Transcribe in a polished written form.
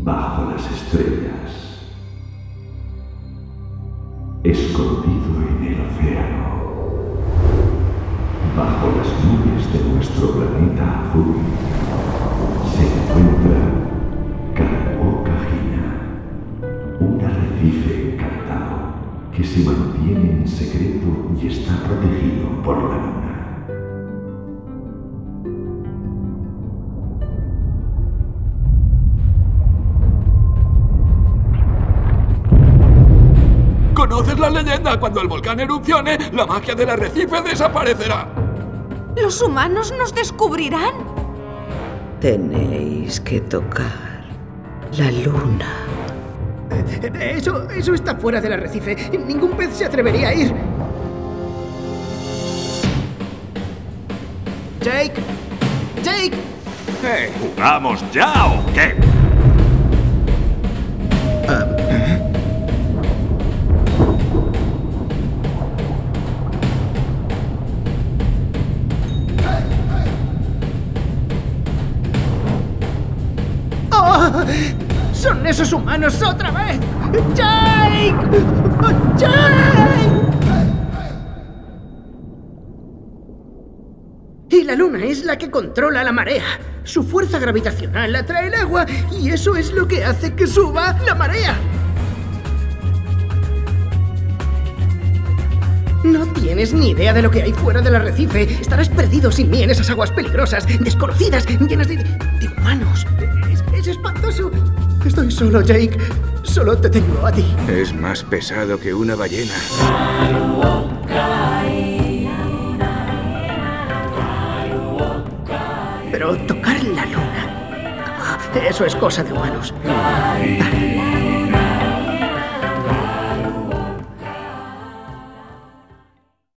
bajo las estrellas, escondido en el océano, bajo las nubes de nuestro planeta azul, se encuentra Calvocagina, un arrecife encantado que se mantiene en secreto y está protegido por la luna. ¿Conoces la leyenda? Cuando el volcán erupcione, la magia del arrecife desaparecerá. ¿Los humanos nos descubrirán? Tenéis que tocar la luna. Eso está fuera del arrecife. Ningún pez se atrevería a ir. Jake. Jake. Hey, ¿jugamos ya o qué? ¡Son esos humanos otra vez! ¡Jake! ¡Jake! Y la luna es la que controla la marea. Su fuerza gravitacional atrae el agua y eso es lo que hace que suba la marea. No tienes ni idea de lo que hay fuera del arrecife. Estarás perdido sin mí en esas aguas peligrosas, desconocidas, llenas de humanos. Es espantoso. Estoy solo, Jake. Solo te tengo a ti. Es más pesado que una ballena. Pero tocar la luna... eso es cosa de humanos.